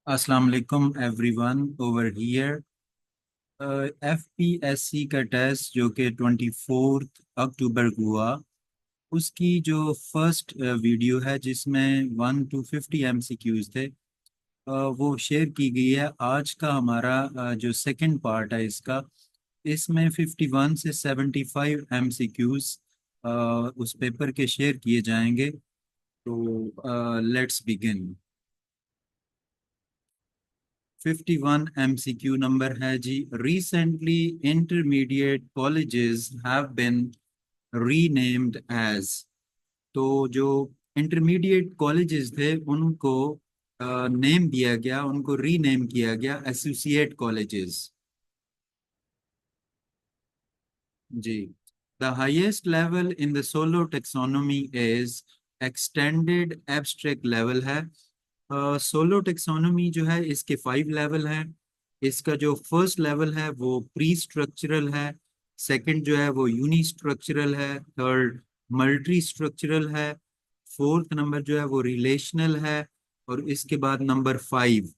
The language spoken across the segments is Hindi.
अस्सलाम वालेकुम एवरीवन ओवर हियर। एफपीएससी का टेस्ट जो कि 24 अक्टूबर को हुआ, उसकी जो फर्स्ट वीडियो है जिसमें 1 to 50 MCQs थे, वो शेयर की गई है। आज का हमारा जो सेकंड पार्ट है इसका, इसमें 51 से 75 MCQs उस पेपर के शेयर किए जाएंगे। तो लेट्स बिगिन। 51 MCQ नंबर है जी। Recently intermediate colleges have been renamed as. तो जो इंटरमीडिएट कॉलेजेस थे उनको नेम दिया गया, उनको रीनेम किया गया एसोसिएट कॉलेजेस। जी। The highest level in the solo taxonomy is extended abstract level है। सोलो टेक्सोनोमी जो है इसके 5 लेवल हैं। इसका जो फर्स्ट लेवल है वो प्री स्ट्रक्चरल है, सेकंड जो है वो यूनी स्ट्रक्चरल है, थर्ड मल्टी स्ट्रक्चरल है, फोर्थ नंबर जो है वो रिलेशनल है, और इसके बाद नंबर 5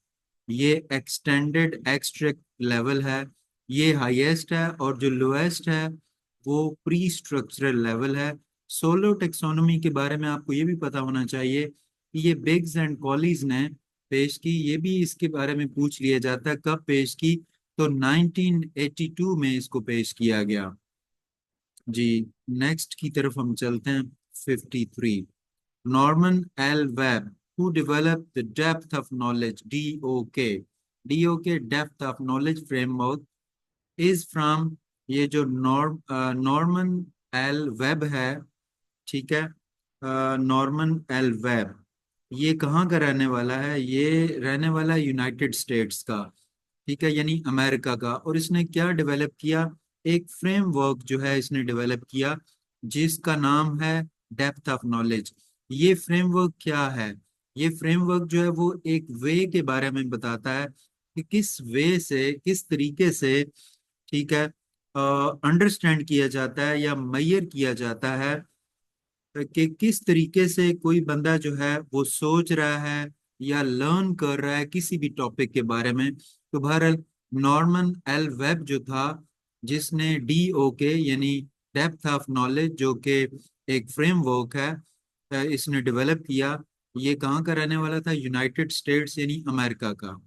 ये एक्सटेंडेड एक्सट्रैक्ट लेवल है। ये हाईएस्ट है, और जो लोएस्ट है वो प्री स्ट्रक्चरल लेवल है। सोलो टेक्सोनोमी के बारे में आपको ये भी पता होना चाहिए कि ये बिग्स एंड कॉलीज ने पेश की। ये भी इसके बारे में पूछ लिया जाता है कब पेश की, तो 1982 में इसको पेश किया गया। जी। नेक्स्ट की तरफ हम चलते हैं। 53, Norman L Webb who develop the depth of knowledge DOK. DOK depth of knowledge framework is from, ये जो नॉर्मन एल वेब है, ठीक है, नॉर्मन एल वेब ये कहाँ का रहने वाला है? ये रहने वाला है यूनाइटेड स्टेट्स का, ठीक है, यानी अमेरिका का। और इसने क्या डेवलप किया? एक फ्रेमवर्क जो है इसने डेवलप किया जिसका नाम है डेप्थ ऑफ नॉलेज। ये फ्रेमवर्क क्या है? ये फ्रेमवर्क जो है वो एक वे के बारे में बताता है कि किस वे से, किस तरीके से, ठीक है, अंडरस्टैंड किया जाता है या मेजर किया जाता है कि किस तरीके से कोई बंदा जो है वो सोच रहा है या लर्न कर रहा है किसी भी टॉपिक के बारे में। तो बहरहाल नॉर्मन एल वेब जो था, जिसने डी ओ के यानी डेप्थ ऑफ नॉलेज जो कि एक फ्रेमवर्क है, इसने डेवलप किया। ये कहाँ का रहने वाला था? यूनाइटेड स्टेट्स यानी अमेरिका का।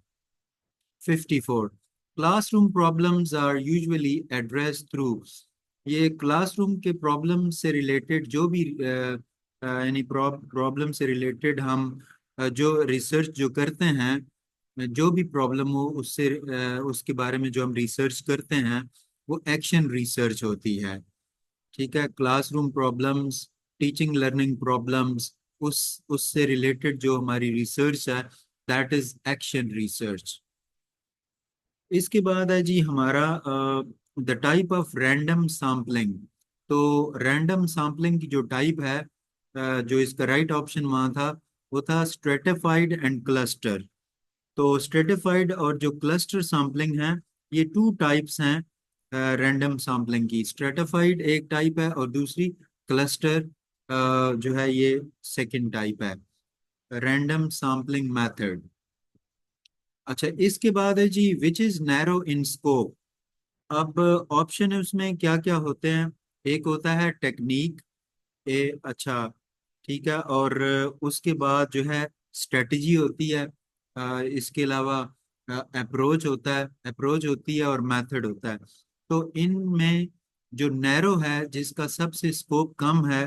54, classroom problems are usually address through. ये क्लासरूम के प्रॉब्लम से रिलेटेड जो भी यानी प्रॉब्लम से रिलेटेड हम जो रिसर्च जो करते हैं, जो भी प्रॉब्लम हो उससे उसके बारे में जो हम रिसर्च करते हैं वो एक्शन रिसर्च होती है। ठीक है, classroom problems, teaching learning problems, उस उससे रिलेटेड जो हमारी रिसर्च है, दैट इज एक्शन रिसर्च। इसके बाद है जी हमारा the type of random sampling. तो रैंडम सैम्पलिंग की जो टाइप है, जो इसका राइट ऑप्शन वहाँ था वो था स्ट्रेटिफाइड एंड क्लस्टर। तो स्ट्रेटिफाइड और जो क्लस्टर सैम्पलिंग है, ये टू टाइप्स हैं रैंडम सैम्पलिंग की। स्ट्रेटिफाइड एक टाइप है और दूसरी क्लस्टर जो है ये सेकंड टाइप है, रैंडम सैम्पलिंग मेथड। अच्छा, इसके बाद है जी which is narrow in scope. अब ऑप्शन है उसमें क्या क्या होते हैं? एक होता है टेक्निक, अच्छा, ठीक है, और उसके बाद जो है स्ट्रेटजी होती है। इसके अलावा अप्रोच होता है, अप्रोच होती है, और मेथड होता है। तो इनमें जो नैरो है, जिसका सबसे स्कोप कम है,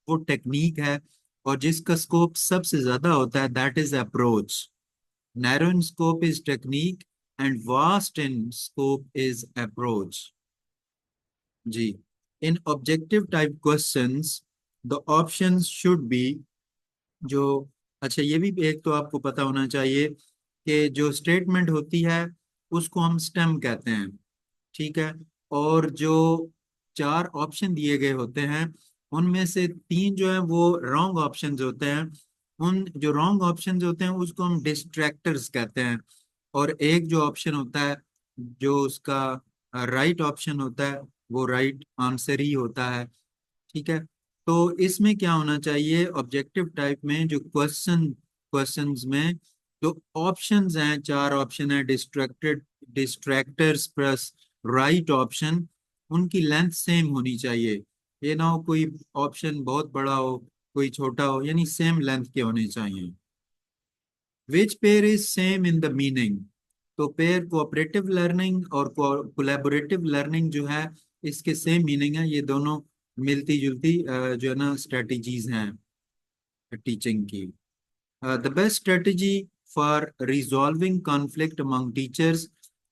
वो टेक्निक है, और जिसका स्कोप सबसे ज्यादा होता है that is approach. Narrow in scope is technique and vast in scope is approach। जी। In objective type questions the options should be, जो, अच्छा, ये भी एक तो आपको पता होना चाहिए कि जो स्टेटमेंट होती है उसको हम स्टेम कहते हैं, ठीक है। और जो चार ऑप्शन दिए गए होते हैं उनमें से तीन जो है वो रॉन्ग ऑप्शंस होते हैं। उन जो रॉन्ग ऑप्शंस होते हैं उसको हम डिस्ट्रैक्टर्स कहते हैं। और एक जो ऑप्शन होता है, जो उसका राइट ऑप्शन होता है, वो राइट आंसर ही होता है, ठीक है। तो इसमें क्या होना चाहिए? ऑब्जेक्टिव टाइप में जो क्वेश्चंस में तो ऑप्शंस हैं, चार ऑप्शन है, डिस्ट्रैक्टर्स प्लस राइट ऑप्शन, उनकी लेंथ सेम होनी चाहिए। ये ना हो कोई ऑप्शन बहुत बड़ा हो कोई छोटा हो, यानी सेम लेंथ के होने चाहिए। Which pair is same in the meaning, तो पेयर कोऑपरेटिव लर्निंग और कोलैबोरेटिव लर्निंग जो है इसके सेम मीनिंग है, ये दोनों मिलती जुलती जो है ना स्ट्रेटजीज हैं टीचिंग की। The best strategy for resolving conflict among teachers,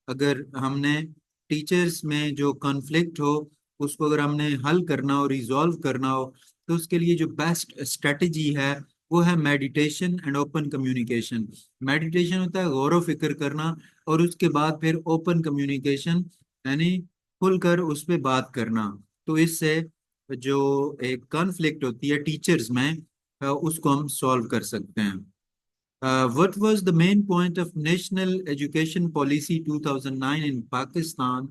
अगर हमने टीचर्स में जो कॉन्फ्लिक्ट हो उसको अगर हमने हल करना हो, रिजॉल्व करना हो, तो उसके लिए जो बेस्ट स्ट्रेटजी है वो है meditation and open communication. Meditation होता है गौर व फिक्र करना, और उसके बाद फिर ओपन कम्युनिकेशन यानी खुलकर उस पर बात करना। तो इससे जो एक कॉन्फ्लिक्ट होती है टीचर्स में उसको हम सॉल्व कर सकते हैं। What was the main point of National Education Policy 2009 in Pakistan?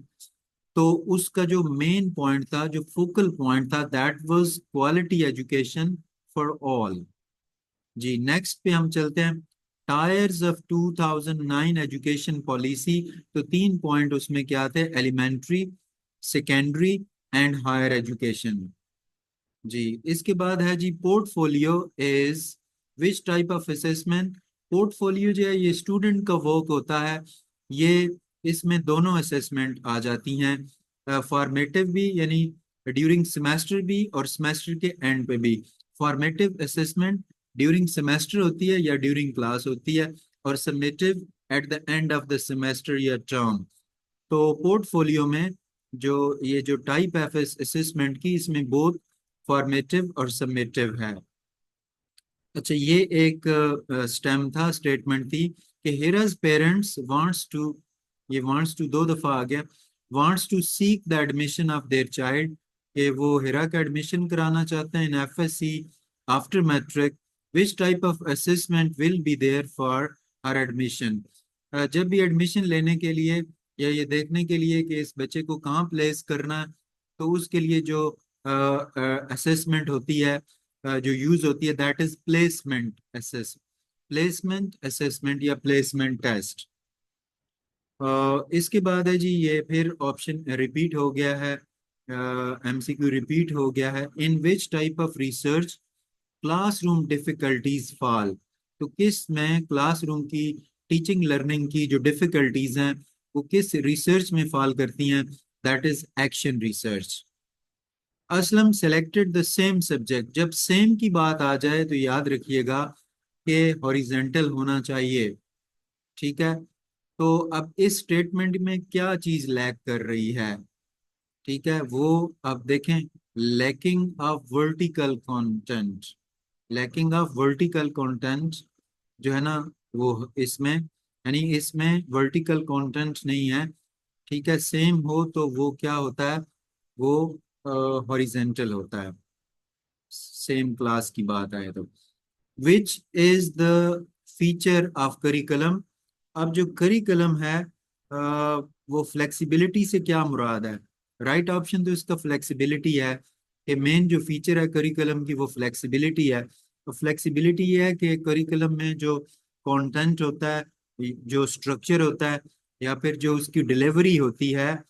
तो उसका जो मेन पॉइंट था, जो फोकल पॉइंट था, that was quality education for all. जी नेक्स्ट पे हम चलते हैं, टायर्स ऑफ 2009 एजुकेशन पॉलिसी। तो तीन पॉइंट उसमें क्या थे, elementary, secondary and higher education. जी इसके बाद है जी portfolio is which type of assessment. Portfolio जो है ये स्टूडेंट का वर्क होता है, ये इसमें दोनों असेसमेंट आ जाती हैं, फॉर्मेटिव भी यानी ड्यूरिंग सेमेस्टर भी और सेमेस्टर के एंड पे भी। फॉर्मेटिव असेसमेंट ड्यूरिंग सेमेस्टर होती है या ड्यूरिंग क्लास होती है, और summative at the end of the semester या टर्म। तो पोर्टफोलियो में जो ये जो टाइप है असेसमेंट की, इसमें बोथ फॉर्मेटिव और समेटिव है। अच्छा ये एक स्टेम था, स्टेटमेंट थी कि हिराज पेरेंट्स वांट्स टू, ये वांट्स टू दो दफा आ गया, wants to seek the admission of their child, कि वो हिरा का एडमिशन कराना चाहते हैं in FSc after matric. Which type of assessment will be there for her admission. जब भी एडमिशन लेने के लिए या ये देखने के लिए कि इस बच्चे को कहाँ प्लेस करना है, तो उसके लिए जो असेसमेंट होती है, जो यूज होती है, दैट इज प्लेसमेंट असेसमेंट या प्लेसमेंट टेस्ट। इसके बाद है जी ये फिर ऑप्शन रिपीट हो गया है, एमसीक्यू रिपीट हो गया है, in which type of research classroom difficulties fall. तो किस में क्लासरूम की टीचिंग लर्निंग की जो डिफिकल्टीज हैं वो किस रिसर्च में फॉल करती हैं, that is action research. Aslam selected the same subject, जब सेम की बात आ जाए तो याद रखिएगा कि हॉरिजेंटल होना चाहिए, ठीक है। तो अब इस स्टेटमेंट में क्या चीज लैक कर रही है, ठीक है, वो अब देखें, lacking of vertical content. Lacking of vertical content जो है ना वो इसमें, यानी इसमें वर्टिकल कंटेंट नहीं है, ठीक है। सेम हो तो वो क्या होता है, वो हॉरिजेंटल होता है, सेम क्लास की बात आए तो। Which is the feature of curriculum. अब जो करिकुलम है वो फ्लेक्सिबिलिटी से क्या मुराद है, राइट ऑप्शन तो इसका फ्लेक्सिबिलिटी है, कि मेन जो फीचर है करिकुलम की वो फ्लेक्सिबिलिटी है। तो फ्लेक्सिबिलिटी ये है कि करिकुलम में जो कंटेंट होता है, जो स्ट्रक्चर होता है, या फिर जो उसकी डिलीवरी होती है,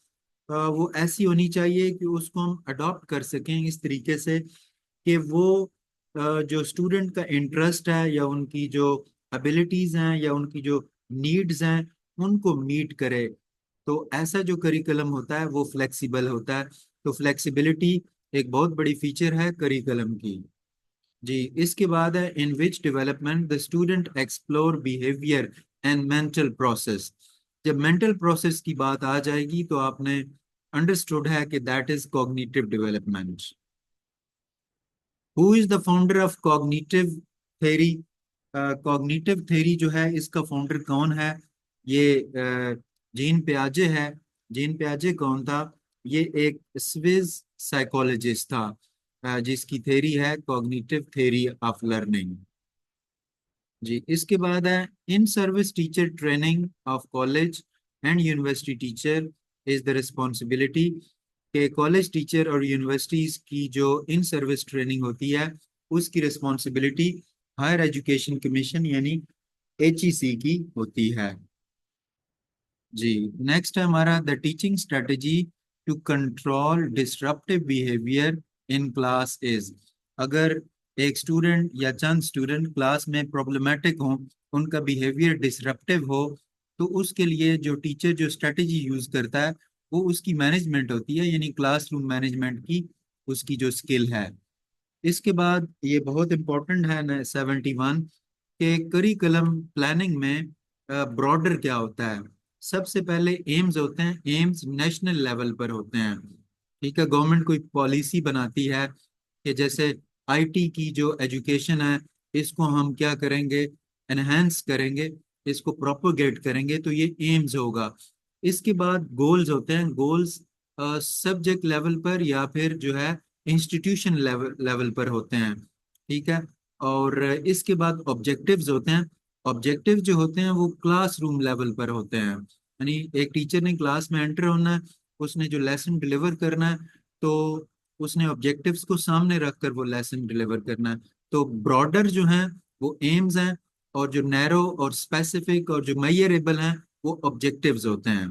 वो ऐसी होनी चाहिए कि उसको हम अडॉप्ट कर सकें इस तरीके से कि वो जो स्टूडेंट का इंटरेस्ट है या उनकी जो एबिलिटीज हैं या उनकी जो नीड्स हैं उनको मीट करे। तो ऐसा जो करिकुलम होता है वो फ्लेक्सिबल होता है। तो फ्लेक्सिबिलिटी एक बहुत बड़ी फीचर है करिकुलम की। जी इसके बाद है in which development the student explore behaviour and mental process. जब मेंटल प्रोसेस की बात आ जाएगी तो आपने अंडरस्टूड है कि that is cognitive development. Who is the founder of cognitive theory. Cognitive theory जो है इसका फाउंडर कौन है, ये जीन पियाजे है। जीन पियाजे कौन था, ये एक स्विस साइकोलॉजिस्ट था, जिसकी थ्योरी है कॉग्निटिव थ्योरी ऑफ लर्निंग। जी इसके बाद है in service teacher training of college and university teacher is the responsibility, के कॉलेज टीचर और यूनिवर्सिटीज की जो इन सर्विस ट्रेनिंग होती है उसकी रिस्पॉन्सिबिलिटी हायर एजुकेशन कमीशन यानी HEC की होती है। जी, नेक्स्ट है हमारा the teaching strategy to control disruptive behaviour in class is. अगर एक स्टूडेंट या चंद स्टूडेंट क्लास में प्रॉब्लमेटिक हो, उनका बिहेवियर डिसरप्टिव हो, तो उसके लिए जो टीचर जो स्ट्रेटजी यूज करता है वो उसकी मैनेजमेंट होती है, यानी क्लासरूम मैनेजमेंट की उसकी जो स्किल है। इसके बाद ये बहुत इंपॉर्टेंट है ना 71 के करिकुलम प्लानिंग में ब्रॉडर क्या होता है। सबसे पहले एम्स होते हैं, एम्स नेशनल लेवल पर होते हैं। ठीक है, गवर्नमेंट कोई पॉलिसी बनाती है कि जैसे IT की जो एजुकेशन है इसको हम क्या करेंगे, एनहेंस करेंगे, इसको प्रोपोगेट करेंगे, तो ये एम्स होगा। इसके बाद गोल्स होते हैं, गोल्स सब्जेक्ट लेवल पर या फिर जो है इंस्टीट्यूशन लेवल लेवल पर होते हैं। ठीक है, और इसके बाद ऑब्जेक्टिव्स होते हैं। ऑब्जेक्टिव जो होते हैं वो क्लासरूम लेवल पर होते हैं, यानी एक टीचर ने क्लास में एंटर होना है, उसने जो लेसन डिलीवर करना है, तो उसने ऑब्जेक्टिव्स को सामने रखकर वो लेसन डिलीवर करना है। तो ब्रॉडर जो है वो एम्स हैं, और जो नैरो और स्पेसिफिक और जो मेजरेबल हैं वो ऑब्जेक्टिव्स होते हैं।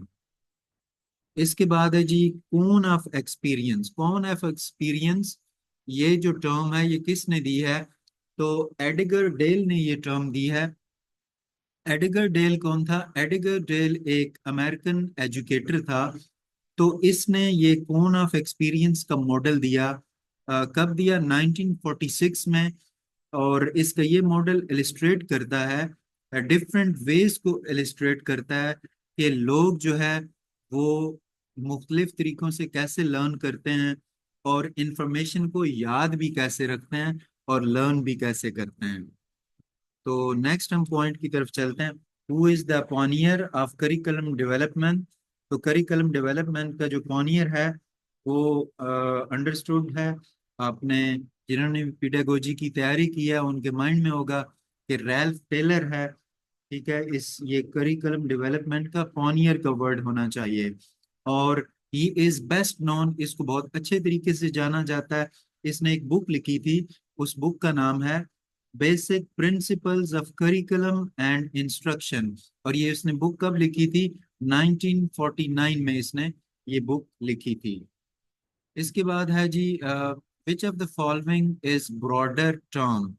इसके बाद है जी कौन ऑफ एक्सपीरियंस। कौन ऑफ एक्सपीरियंस, ये जो टर्म है ये किसने दी है, तो एडगर डेल ने ये टर्म दी है। एडगर डेल कौन था? एडगर डेल एक अमेरिकन एजुकेटर था। तो इसने ये कौन ऑफ एक्सपीरियंस का मॉडल दिया। कब दिया? 1946 में। और इसका ये मॉडल इलिस्ट्रेट करता है, डिफरेंट वेज को इलिस्ट्रेट करता है कि लोग जो है वो मुख्तलिफ तरीकों से कैसे लर्न करते हैं, और इंफॉर्मेशन को याद भी कैसे रखते हैं, और लर्न भी कैसे करते हैं। तो नेक्स्ट हम पॉइंट की तरफ चलते हैं। Who is the pioneer of curriculum development. तो करिकुलम डेवलपमेंट का जो पॉनियर है वो अंडरस्टूड है, आपने जिन्होंने पीडागोजी की तैयारी की है उनके माइंड में होगा कि रैल्फ टेलर है। ठीक है, इस ये करिकुलम डेवलपमेंट का पॉनियर का वर्ड होना चाहिए। और ही इज बेस्ट नोन, इसको बहुत अच्छे तरीके से जाना जाता है। इसने एक बुक लिखी थी, उस बुक का नाम है basic principles of curriculum and instruction. और ये इसने बुक कब लिखी थी? 1949 में इसने ये बुक लिखी थी। इसके बाद है जी which of the following is broader term.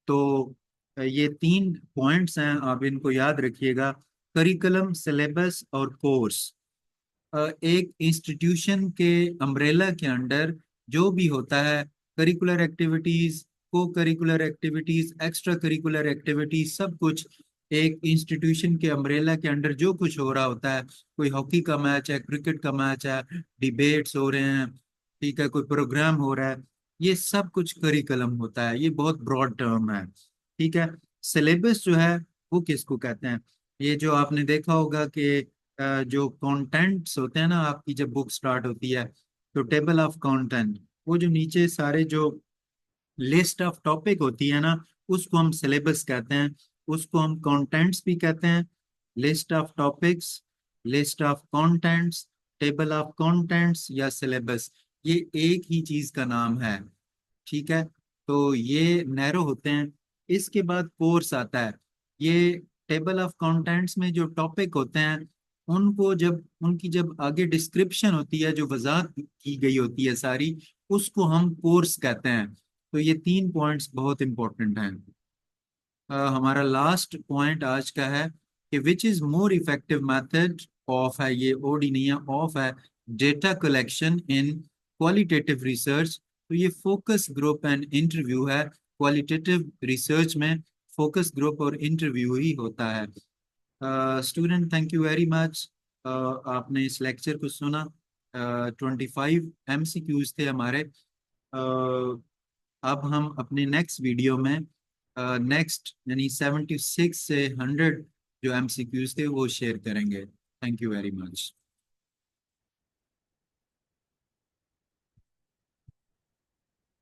तो ये तीन पॉइंट्स हैं, आप इनको याद रखिएगा। करिकुलम, सिलेबस और कोर्स। एक इंस्टीट्यूशन के अम्ब्रेला के अंडर जो भी होता है, curricular activities, co curricular activities, extra curricular activities, सब कुछ एक इंस्टीट्यूशन के अम्ब्रेला के अंडर जो कुछ हो रहा होता है, कोई हॉकी का मैच है, क्रिकेट का मैच है, डिबेट्स हो रहे हैं, ठीक है, कोई प्रोग्राम हो रहा है, ये सब कुछ करिकुलम होता है। ये बहुत ब्रॉड टर्म है। ठीक है, सिलेबस जो है वो किसको कहते हैं? ये जो आपने देखा होगा कि जो कंटेंट्स होते हैं ना, आपकी जब बुक स्टार्ट होती है तो टेबल ऑफ कंटेंट, वो जो नीचे सारे जो लिस्ट ऑफ टॉपिक होती है ना, उसको हम सिलेबस कहते हैं। उसको हम कंटेंट्स भी कहते हैं, list of topics, list of contents, table of contents या सिलेबस, ये एक ही चीज का नाम है। ठीक है, तो ये नैरो होते हैं। इसके बाद कोर्स आता है। ये टेबल ऑफ कंटेंट्स में जो टॉपिक होते हैं उनको जब उनकी जब आगे डिस्क्रिप्शन होती है, जो वजाहत की गई होती है सारी, उसको हम कोर्स कहते हैं। तो ये तीन पॉइंट्स बहुत इंपॉर्टेंट हैं। हमारा लास्ट पॉइंट आज का है कि which is more effective method of, है ये ओडी नहीं है, ऑफ है, data collection in qualitative research. तो ये फोकस ग्रुप एंड इंटरव्यू है। क्वालिटेटिव रिसर्च में फोकस ग्रुप और इंटरव्यू ही होता है। Student, thank you very much. आपने इस लेक्चर को सुना। 25 MCQs थे हमारे। अब हम अपने नेक्स्ट वीडियो में नेक्स्ट यानी 76 से 100 जो MCQs थे वो शेयर करेंगे। Thank you very much.